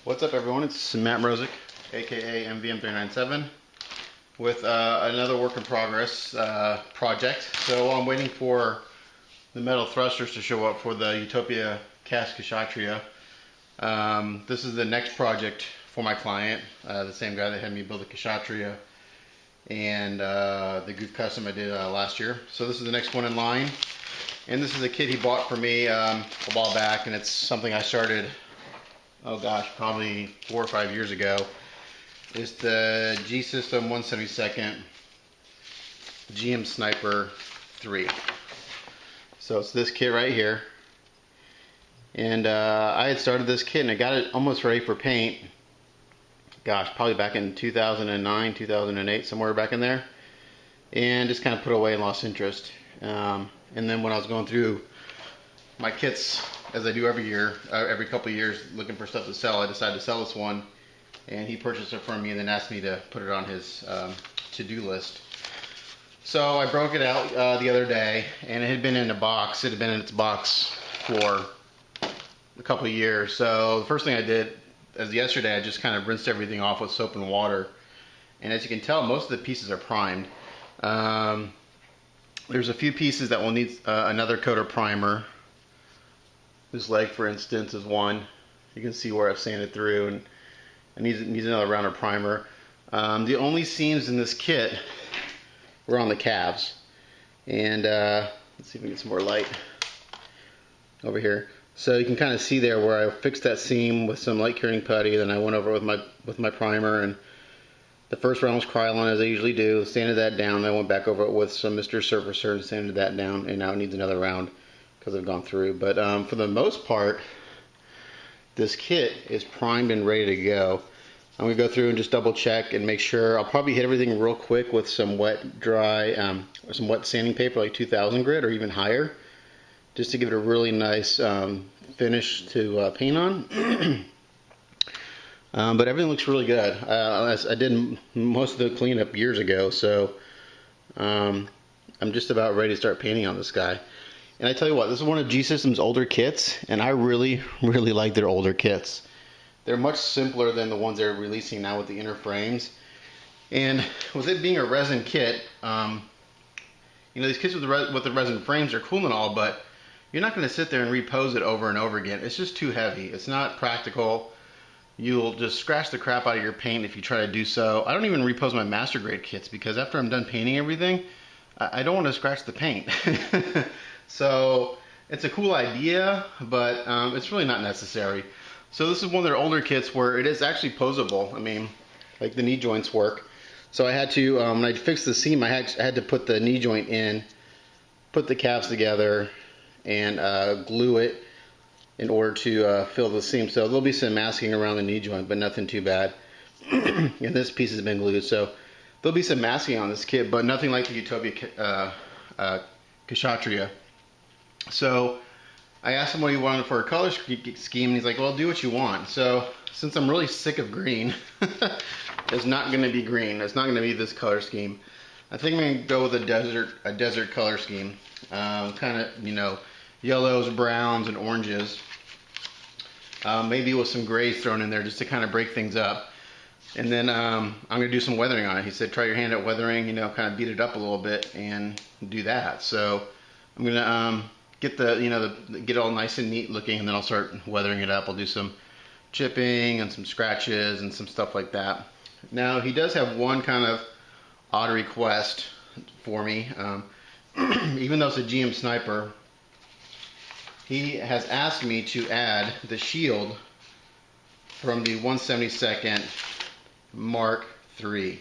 What's up, everyone? It's Matt Mrozik, aka MVM397, with another work in progress project. So while I'm waiting for the metal thrusters to show up for the UC Kshatriya, this is the next project for my client, the same guy that had me build the Kshatriya and the Goof Custom I did last year. So this is the next one in line, and this is a kit he bought for me a while back, and it's something I started, oh gosh, probably 4 or 5 years ago. It's the G-System 1/72 GM Sniper 3. So it's this kit right here. And I had started this kit and I got it almost ready for paint. Gosh, probably back in 2009, 2008, somewhere back in there. And just kind of put away and lost interest. And then when I was going through my kits, as I do every year, every couple of years, looking for stuff to sell, I decided to sell this one, and he purchased it from me and then asked me to put it on his to-do list. So I broke it out the other day, and it had been in a box. It had been in its box for a couple of years. So the first thing I did, as yesterday, I just kind of rinsed everything off with soap and water. And as you can tell, most of the pieces are primed. There's a few pieces that will need another coat of primer. This leg, for instance, is one. You can see where I've sanded through, and it needs another round of primer. The only seams in this kit were on the calves. And let's see if we can get some more light over here. So you can kind of see there where I fixed that seam with some light curing putty. Then I went over with my primer, and the first round was Krylon, as I usually do. Sanded that down. I went back over it with some Mr. Surfacer and sanded that down, and now it needs another round because I've gone through. But for the most part, this kit is primed and ready to go. I'm going to go through and just double check and make sure. I'll probably hit everything real quick with some wet, dry, or some wet sanding paper like 2000 grit or even higher, just to give it a really nice finish to paint on. But everything looks really good. I did most of the cleanup years ago, so I'm just about ready to start painting on this guy. And I tell you what, this is one of G-System's older kits, and I really, really like their older kits. They're much simpler than the ones they're releasing now with the inner frames. And with it being a resin kit, you know, these kits with the resin frames are cool and all, but you're not going to sit there and repose it over and over again. It's just too heavy. It's not practical. You'll just scratch the crap out of your paint if you try to do so. I don't even repose my master grade kits because after I'm done painting everything, I don't want to scratch the paint. So it's a cool idea, but it's really not necessary. So this is one of their older kits where it is actually posable. I mean, like the knee joints work. So I had to, when I fixed the seam, I had to put the knee joint in, put the calves together, and glue it in order to fill the seam. So there'll be some masking around the knee joint, but nothing too bad. And this piece has been glued, so there'll be some masking on this kit, but nothing like the UC Kshatriya. So I asked him what he wanted for a color scheme, and he's like, well, do what you want. So since I'm really sick of green, it's not going to be green. It's not going to be this color scheme. I think I'm going to go with a desert color scheme. Kind of, you know, yellows, browns, and oranges. Maybe with some grays thrown in there just to kind of break things up. And then I'm going to do some weathering on it. He said, try your hand at weathering, you know, kind of beat it up a little bit and do that. So I'm going to get get it all nice and neat looking, and then I'll start weathering it up. I'll do some chipping and some scratches and some stuff like that. Now he does have one kind of odd request for me. Even though it's a GM Sniper, he has asked me to add the shield from the 1/72 Mark III,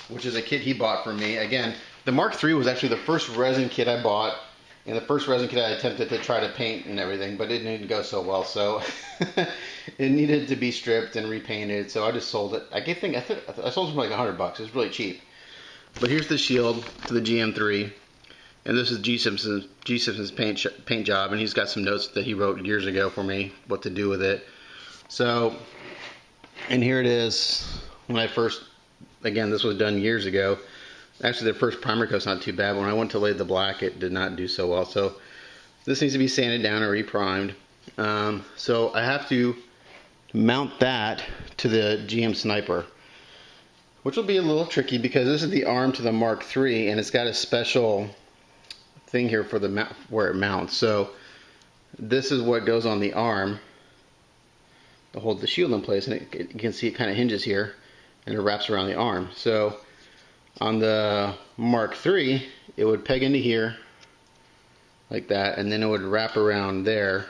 which is a kit he bought for me. Again, the Mark III was actually the first resin kit I bought, and the first resin kit I attempted to try to paint and everything, but it didn't go so well, so it needed to be stripped and repainted, so I just sold it. I sold it for like $100. It's really cheap. But here's the shield to the GM3, and this is G-System's paint job, and he's got some notes that he wrote years ago for me, what to do with it. So, and here it is when I first, again, this was done years ago. Actually, the first primer coat's not too bad. When I went to lay the black, it did not do so well. So this needs to be sanded down or reprimed. So I have to to mount that to the GM Sniper, which will be a little tricky because this is the arm to the Mark III, and it's got a special thing here for the where it mounts. So this is what goes on the arm to hold the shield in place, and you can see it kind of hinges here, and it wraps around the arm. So on the Mark III, it would peg into here like that, and then it would wrap around there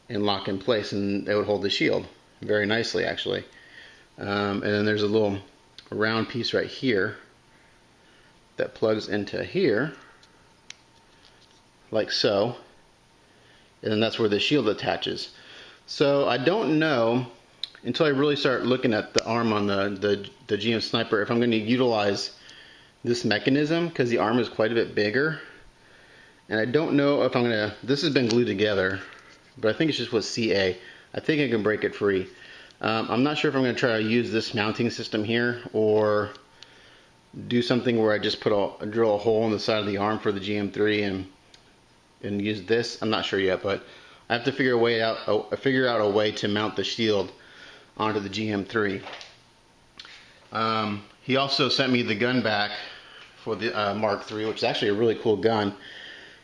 and lock in place, and it would hold the shield very nicely, actually. And then there's a little round piece right here that plugs into here, like so, and then that's where the shield attaches. So I don't know until I really start looking at the arm on the GM Sniper if I'm going to utilize this mechanism, because the arm is quite a bit bigger, and I don't know if I'm going to, this has been glued together, but I think it's just with CA. I think I can break it free. I'm not sure if I'm going to try to use this mounting system here or do something where I just drill a hole in the side of the arm for the GM3 and use this. I'm not sure yet, but I have to figure out a way to mount the shield onto the GM3. He also sent me the gun back for the Mark III, which is actually a really cool gun.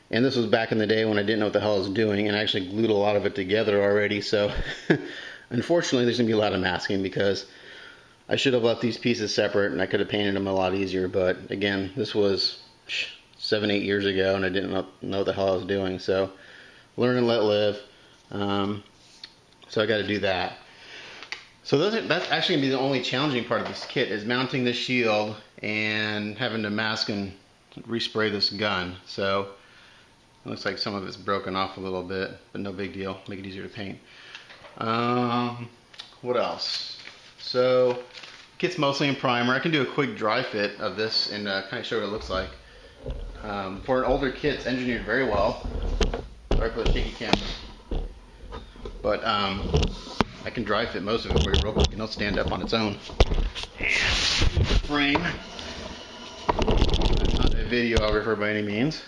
And this was back in the day when I didn't know what the hell I was doing, and I actually glued a lot of it together already. So unfortunately, there's going to be a lot of masking because I should have left these pieces separate and I could have painted them a lot easier. But again, this was 7-8 years ago and I didn't know what the hell I was doing. So learn and let live. So I got to do that. So that's actually going to be the only challenging part of this kit, is mounting the shield and having to mask and respray this gun. So it looks like some of it's broken off a little bit, but no big deal. Make it easier to paint. What else? So kit's mostly in primer. I can do a quick dry fit of this and kind of show what it looks like. For an older kit, it's engineered very well. Sorry for the shaky camera. But I can dry fit most of it for you real quick, and it'll stand up on its own. And the frame. I'm not a videographer by any means.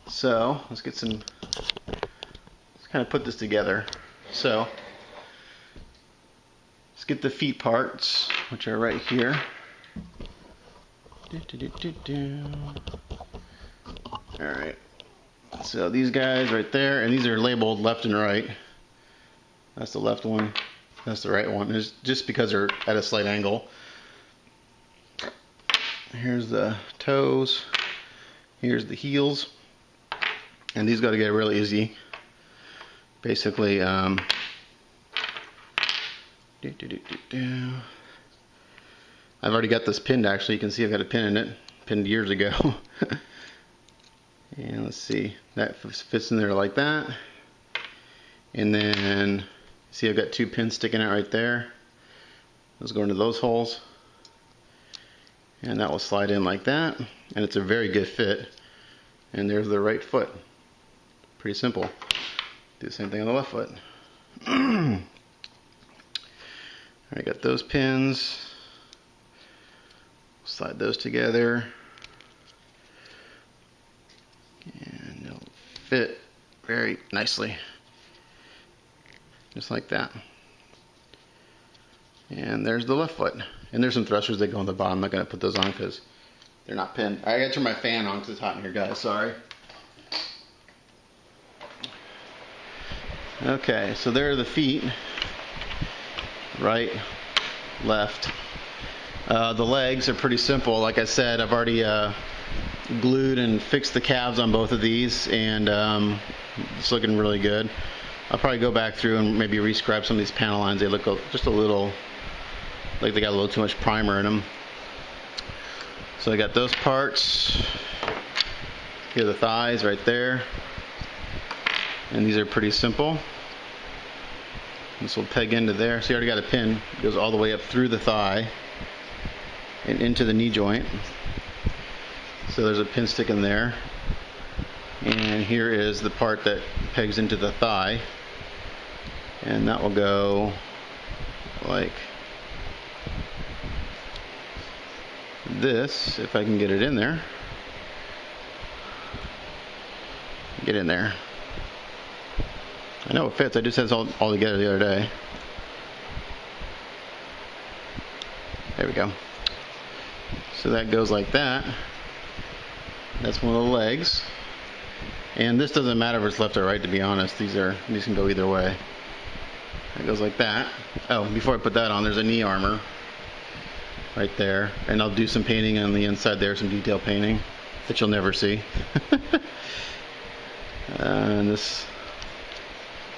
So let's kind of put this together. So let's get the feet parts, which are right here. Alright, so these guys right there, and these are labeled left and right. That's the left one, that's the right one. It's just because they're at a slight angle. Here's the toes, here's the heels, and these got to get real easy. Basically, I've already got this pinned. Actually, you can see I've got a pin in it, pinned years ago. And let's see, that fits in there like that. And then see, I've got 2 pins sticking out right there. Those go into those holes, and that will slide in like that, and it's a very good fit. And there's the right foot. Pretty simple. Do the same thing on the left foot. I got those pins. Slide those together, and it'll fit very nicely, just like that. And there's the left foot. And there's some thrusters that go on the bottom. I'm not going to put those on because they're not pinned. I got to turn my fan on because it's hot in here, guys. Sorry. Okay, so there are the feet. Right, left. The legs are pretty simple. Like I said, I've already glued and fixed the calves on both of these, and it's looking really good. I'll probably go back through and maybe rescribe some of these panel lines. They look just a little like they got a little too much primer in them. So I got those parts. Here are the thighs right there, and these are pretty simple. This will peg into there. See, I already got a pin. It goes all the way up through the thigh and into the knee joint. So there's a pin sticking there. And here is the part that pegs into the thigh. And that will go like this, if I can get it in there. Get in there. I know it fits. I just had it all together the other day. There we go. So that goes like that. That's one of the legs. And this doesn't matter if it's left or right, to be honest. These can go either way. It goes like that. Oh, before I put that on, there's a knee armor right there. And I'll do some painting on the inside there, some detail painting that you'll never see. And this,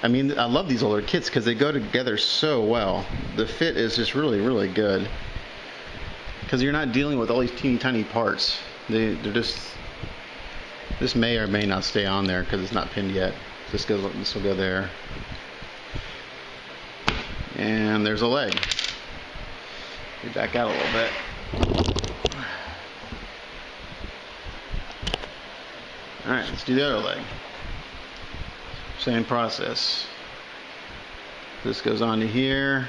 I mean, I love these older kits because they go together so well. The fit is just really, really good. Because you're not dealing with all these teeny tiny parts. They're just, this may or may not stay on there because it's not pinned yet. This will go there. And there's a leg. We back out a little bit. Alright, let's do the other leg. Same process. This goes onto here.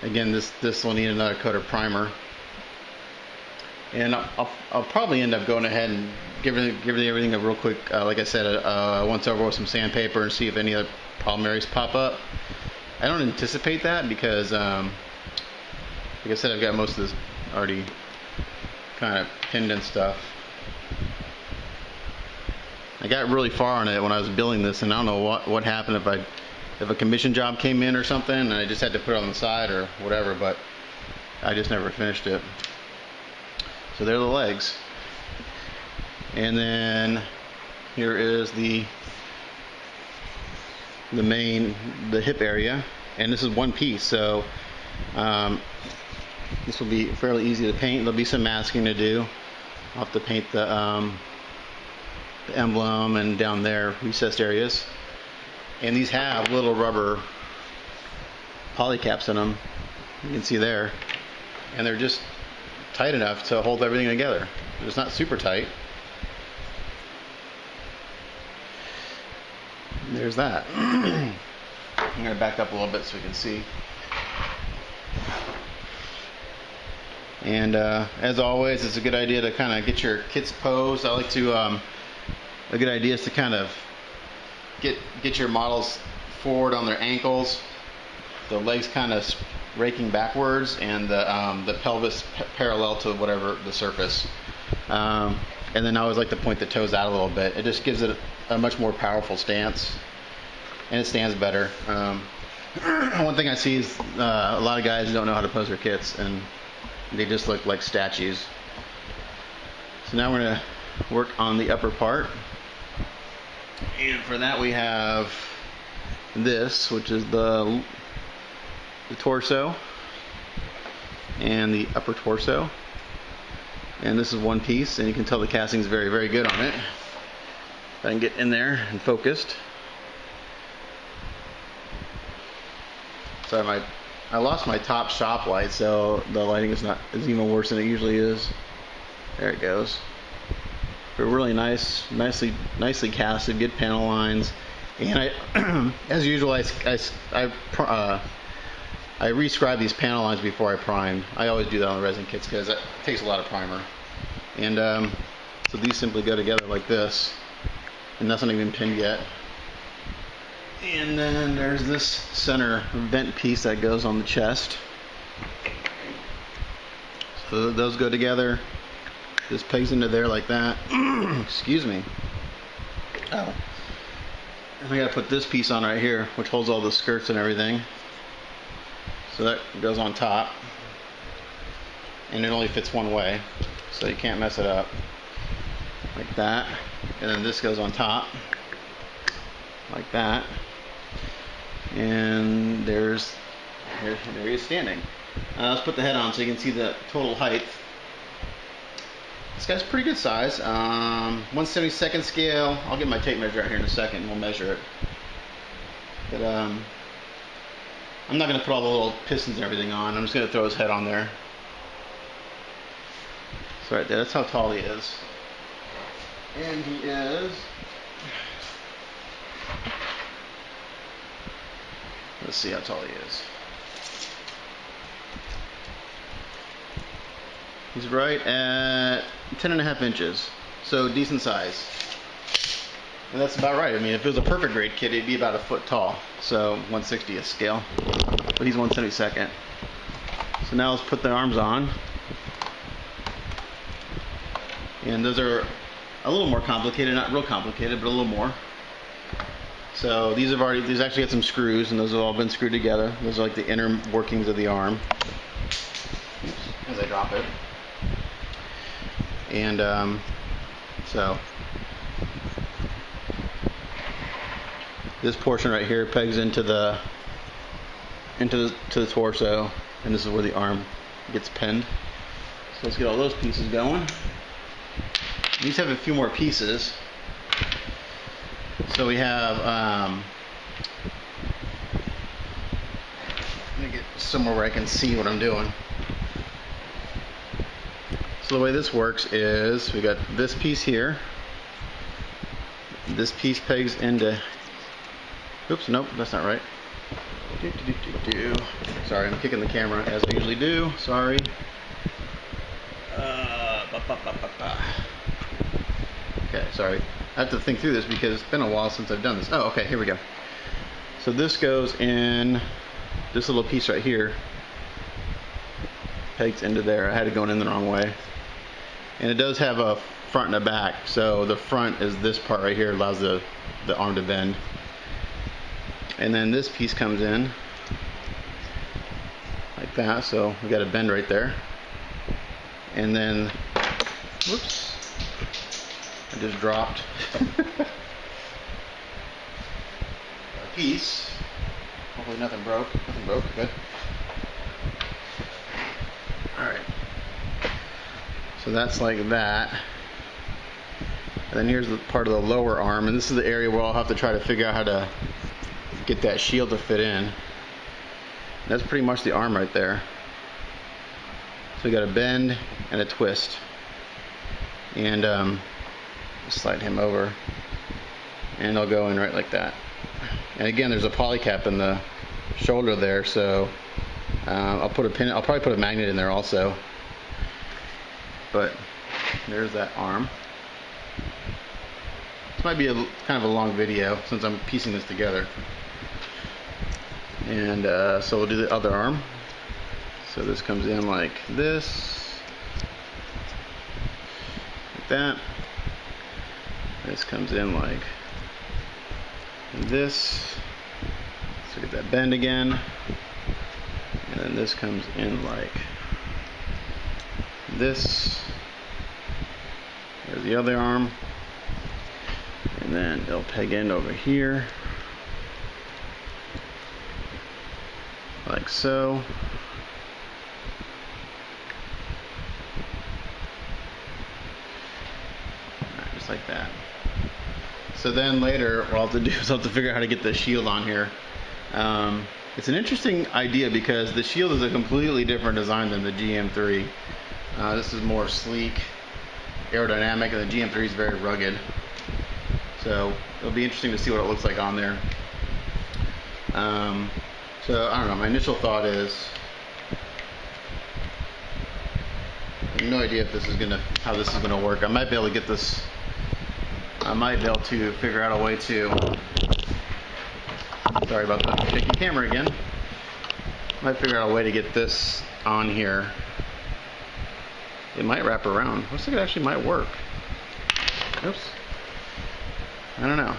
Again, this will need another coat of primer. And I'll probably end up going ahead and giving everything a real quick, like I said, once over with some sandpaper and see if any other problem areas pop up. I don't anticipate that because, like I said, I've got most of this already kind of pinned and stuff. I got really far on it when I was building this, and I don't know what happened if a commission job came in or something, and I just had to put it on the side or whatever, but I just never finished it. So there are the legs. And then here is the hip area, and this is one piece, so this will be fairly easy to paint. There'll be some masking to do. I'll have to paint the emblem and down there recessed areas. And these have little rubber poly caps in them, you can see there, and they're just tight enough to hold everything together. It's not super tight. There's that. I'm going to back up a little bit so we can see. And as always, it's a good idea to kind of get your kits posed. I like to, a good idea is to kind of get your models forward on their ankles, the legs kind of raking backwards, and the pelvis parallel to whatever the surface. And then I always like to point the toes out a little bit. It just gives it a much more powerful stance, and it stands better. One thing I see is a lot of guys don't know how to pose their kits, and they just look like statues. So now we're going to work on the upper part, and for that we have this, which is the torso and the upper torso, and this is one piece, and you can tell the casting is very, very good on it. If I can get in there and focused. Sorry, I lost my top shop light, so the lighting is even worse than it usually is. There it goes. But really nicely casted, good panel lines, and I, as usual, I rescribe these panel lines before I prime. I always do that on the resin kits because it takes a lot of primer. And so these simply go together like this, and that's not even pinned yet. And then there's this center vent piece that goes on the chest. So those go together. This pegs into there like that. Excuse me. Oh. And I gotta put this piece on right here, which holds all the skirts and everything. So that goes on top. And it only fits one way, so you can't mess it up. Like that. And then this goes on top. Like that. And there he is standing. Let's put the head on so you can see the total height. This guy's pretty good size. 1/72 scale. I'll get my tape measure out here in a second and we'll measure it. But I'm not going to put all the little pistons and everything on. I'm just going to throw his head on there. So right there, that's how tall he is. And he is... Let's see how tall he is. He's right at 10.5 inches, so decent size. And that's about right. I mean, if it was a perfect grade kit, it'd be about a foot tall. So 1/60th scale, but he's 1/72. So now let's put the arms on. And those are a little more complicated, not real complicated, but a little more. So these actually got some screws, and those have all been screwed together. Those are like the inner workings of the arm. Oops, as I drop it. And so this portion right here pegs into the torso, and this is where the arm gets pinned. So let's get all those pieces going. These have a few more pieces. So we have, let me get somewhere where I can see what I'm doing. So the way this works is we got this piece here. This piece pegs into, oops, nope, that's not right. Sorry, I'm kicking the camera as I usually do. Sorry. Okay, sorry. I have to think through this because it's been a while since I've done this. Oh, okay, here we go. So this goes in, this little piece right here pegs into there. I had it going in the wrong way. And it does have a front and a back. So the front is this part right here, allows the arm to bend. And then this piece comes in like that, so we got a bend right there. And then, whoops, I just dropped a piece. Hopefully nothing broke. Nothing broke, good. Alright. So that's like that. And then here's the part of the lower arm, and this is the area where I'll have to try to figure out how to get that shield to fit in. And that's pretty much the arm right there. So we got a bend and a twist. And slide him over, and I'll go in right like that. And again, there's a poly cap in the shoulder there, so I'll put a pin. I'll probably put a magnet in there also. But there's that arm. This might be kind of a long video since I'm piecing this together. And so we'll do the other arm. So this comes in like this, like that. This comes in like this. So get that bend again. And then this comes in like this. There's the other arm. And then it'll peg in over here. Like so. Just like that. So then later, what I'll have to do is I'll have to figure out how to get the shield on here. It's an interesting idea because the shield is a completely different design than the GM3. This is more sleek, aerodynamic, and the GM3 is very rugged. So it'll be interesting to see what it looks like on there. So I don't know, my initial thought is, I have no idea if this is how this is gonna work. I might be able to get this. I might be able to figure out a way to. Sorry about the shaky camera again. Might figure out a way to get this on here. It might wrap around. Looks like it actually might work. Oops. I don't know.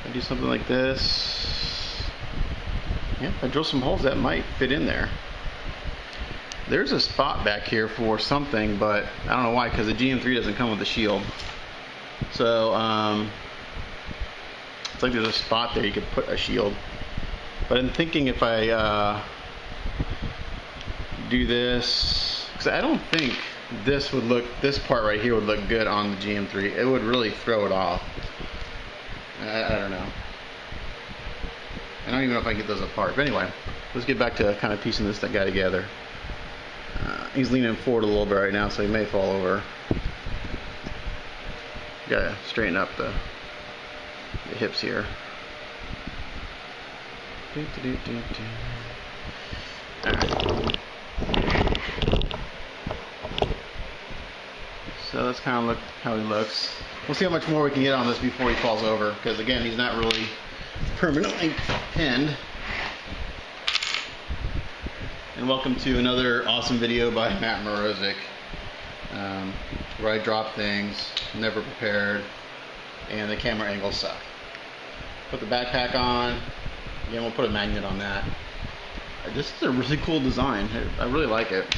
I do something like this. Yeah, if I drill some holes, that might fit in there. There's a spot back here for something, but I don't know why, because the GM3 doesn't come with a shield. So, it's like there's a spot there you could put a shield. But I'm thinking if I do this, because I don't think this part right here would look good on the GM3. It would really throw it off. I don't know. I don't even know if I can get those apart. But anyway, let's get back to kind of piecing this guy together. He's leaning forward a little bit right now, so he may fall over. Gotta straighten up the hips here. Alright. So that's kind of how he looks. We'll see how much more we can get on this before he falls over, because again, he's not really permanently pinned. And welcome to another awesome video by Matt Morozic, where I drop things, never prepared, and the camera angles suck. Put the backpack on. Again, we'll put a magnet on that. This is a really cool design. I really like it.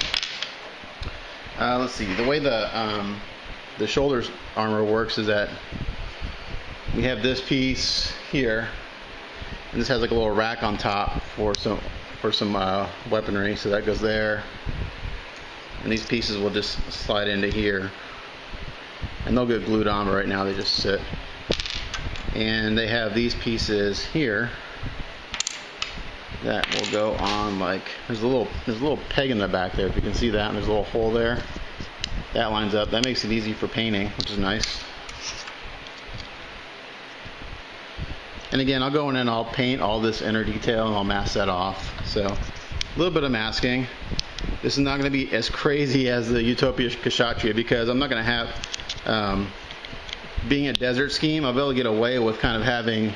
Let's see. The way the shoulders armor works is that we have this piece here, and this has like a little rack on top for some weaponry. So that goes there, and these pieces will just slide into here, and they'll get glued on. But right now they just sit. And they have these pieces here that will go on, like there's a little peg in the back there, if you can see that, and there's a little hole there. That lines up. That makes it easy for painting, which is nice. And again, I'll go in and I'll paint all this inner detail and I'll mask that off. So a little bit of masking. This is not going to be as crazy as the UC Kshatriya, because I'm not going to have being a desert scheme, I'll be able to get away with kind of having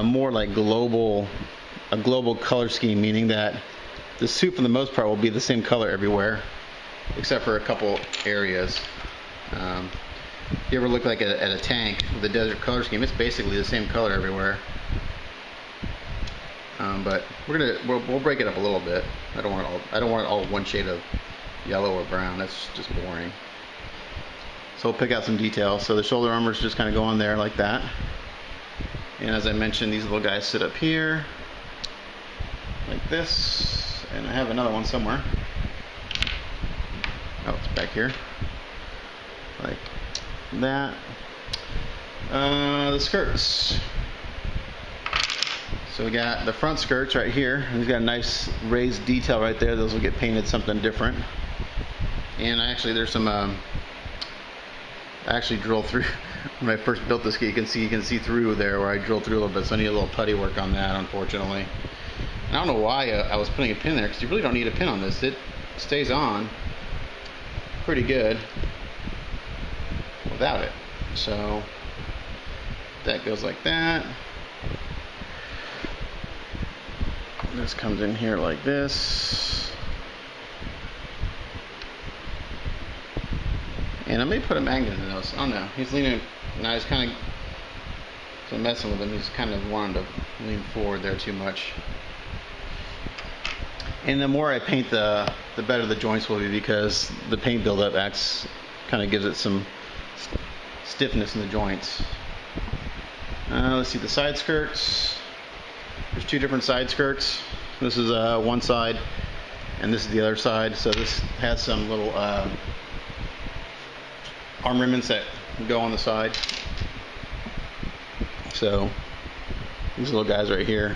more like a global color scheme, meaning that the suit for the most part will be the same color everywhere, except for a couple areas. You ever look like at a tank with a desert color scheme? It's basically the same color everywhere. But we'll break it up a little bit. I don't want it all one shade of yellow or brown. That's just boring. So we'll pick out some details. So the shoulder armors just kind of go on there like that. And as I mentioned, these little guys sit up here like this. And I have another one somewhere. Oh, it's back here. Like that. The skirts. So we got the front skirts right here. He's got a nice raised detail right there. Those will get painted something different. And there's some I actually drilled through when I first built this kit. You can see through there where I drilled through a little bit, so I need a little putty work on that, unfortunately. And I don't know why I was putting a pin there, because you really don't need a pin on this. It stays on pretty good without it. So that goes like that. This comes in here like this. And I may put a magnet in those. I don't know. He's leaning. Now he's kind of. So I'm messing with him. He's kind of wanting to lean forward there too much. And the more I paint, the better the joints will be, because the paint buildup kind of gives it some stiffness in the joints. Let's see the side skirts. There's two different side skirts. This is one side, and this is the other side. So this has some little armaments that go on the side. So these little guys right here,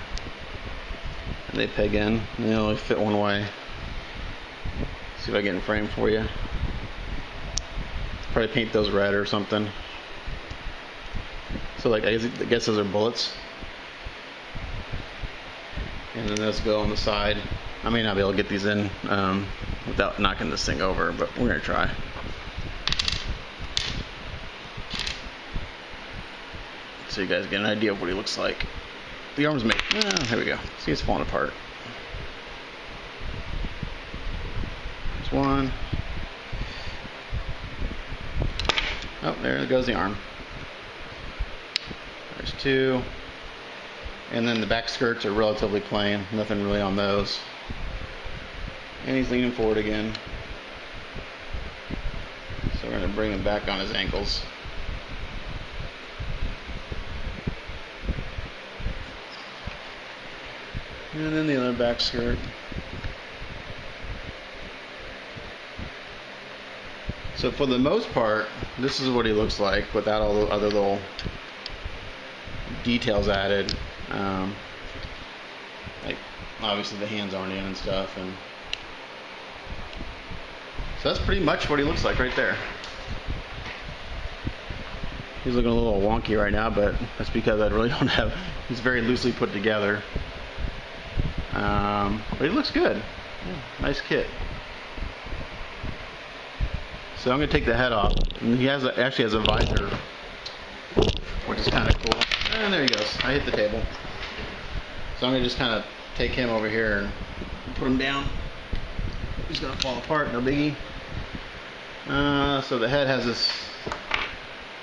and they peg in, and they only fit one way. See if I get in frame for you. Probably paint those red or something. So like I guess those are bullets. And then those go on the side. I may not be able to get these in without knocking this thing over, but we're gonna try. So you guys get an idea of what he looks like. The arms make. Here we go. See, it's falling apart. There's one. Oh, there goes the arm. There's two. And then the back skirts are relatively plain. Nothing really on those. And he's leaning forward again. So we're going to bring him back on his ankles. And then the other back skirt. So for the most part, this is what he looks like without all the other little details added. Like obviously the hands aren't in and stuff, and so that's pretty much what he looks like right there. He's looking a little wonky right now, but that's because I really don't have. He's very loosely put together. But he looks good. Yeah, nice kit. So I'm going to take the head off. And he actually has a visor, which is kind of cool. And there he goes. I hit the table. So I'm going to just kind of take him over here and put him down. He's going to fall apart, no biggie. So the head has this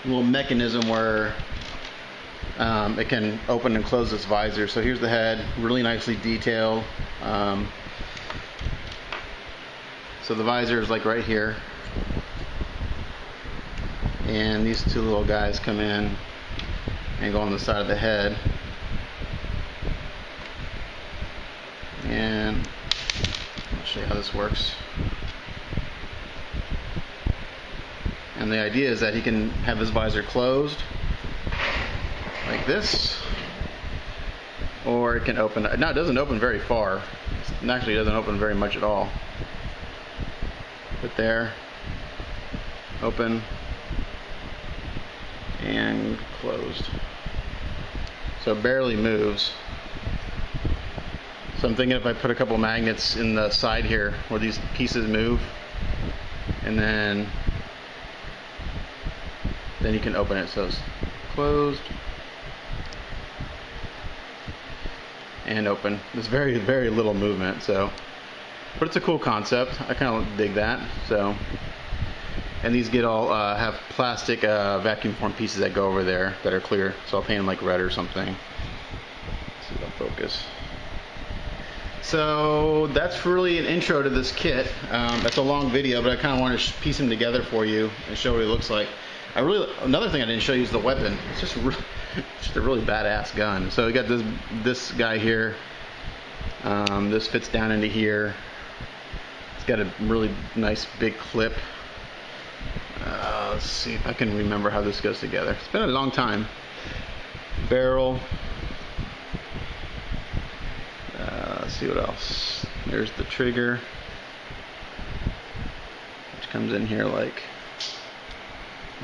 little mechanism where it can open and close this visor. So here's the head, really nicely detailed. So the visor is like right here. And these two little guys come in and go on the side of the head. And I'll show you how this works. And the idea is that he can have his visor closed like this, or it can open. Now it doesn't open very far. It actually doesn't open very much at all. Put there, open, and closed. So it barely moves. So I'm thinking if I put a couple magnets in the side here where these pieces move, and then you can open it. So it's closed and open. There's very, very little movement. So, but it's a cool concept. I kind of dig that. So, and these get all have plastic vacuum form pieces that go over there that are clear. So I'll paint them like red or something. Let's see if I'll focus. So that's really an intro to this kit. That's a long video, but I kind of want to piece them together for you and show what it looks like. Another thing I didn't show you is the weapon. It's just a really badass gun. So we got this guy here. This fits down into here. It's got a really nice big clip. Let's see if I can remember how this goes together. It's been a long time. Barrel. Let's see what else. There's the trigger, which comes in here like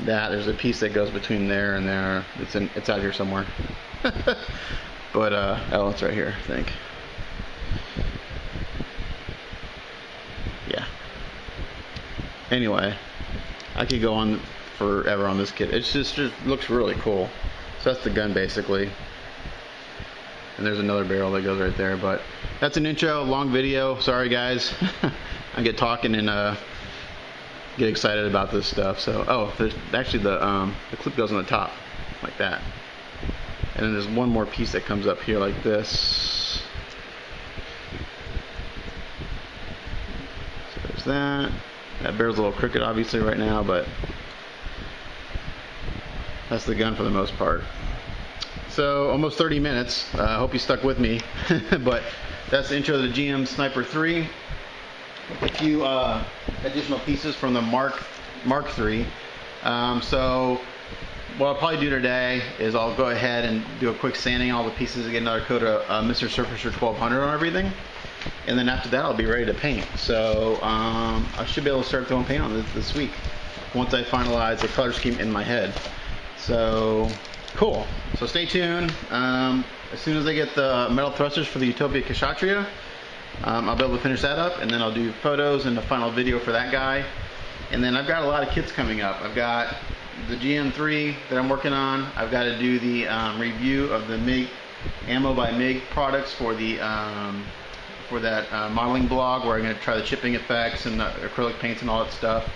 that. There's a piece that goes between there and there. It's out here somewhere. But oh, it's right here, I think. Yeah. Anyway, I could go on forever on this kit. It just looks really cool. So that's the gun basically. And there's another barrel that goes right there. But that's an intro, long video. Sorry guys. I get talking and get excited about this stuff. So there's actually the clip goes on the top like that. And then there's one more piece that comes up here like this. So there's that. That barrel's a little crooked obviously right now, but that's the gun for the most part. So almost 30 minutes. I hope you stuck with me. But that's the intro to the GM Sniper 3. With a few additional pieces from the Mark III. So what I'll probably do today is I'll go ahead and do a quick sanding all the pieces and get another coat of Mr. Surfacer 1200 on everything. And then after that I'll be ready to paint. So I should be able to start throwing paint on this week once I finalize the color scheme in my head. So cool. So stay tuned. As soon as I get the metal thrusters for the Utopia Kshatriya, I'll be able to finish that up, and then I'll do photos and the final video for that guy. And then I've got a lot of kits coming up. I've got the GM3 that I'm working on. I've got to do the review of the MIG Ammo by MIG products for the for that modeling blog where I'm going to try the chipping effects and the acrylic paints and all that stuff.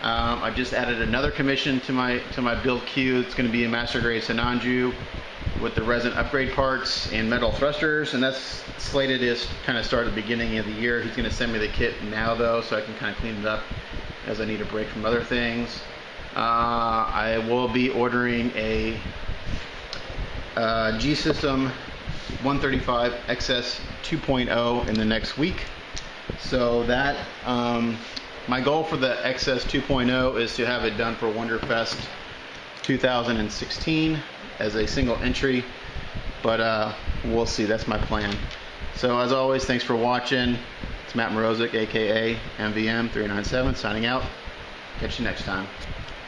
I just added another commission to my build queue. It's going to be a master grade Sinanju with the resin upgrade parts and metal thrusters, and that's slated to kind of start at the beginning of the year. He's going to send me the kit now though, so I can kind of clean it up as I need a break from other things. I will be ordering a G-System 135 XS 2.0 in the next week. So that my goal for the XS 2.0 is to have it done for Wonderfest 2016 as a single entry, but we'll see. That's my plan. So as always, thanks for watching. It's Matt Morozic, aka MVM397, signing out. Catch you next time.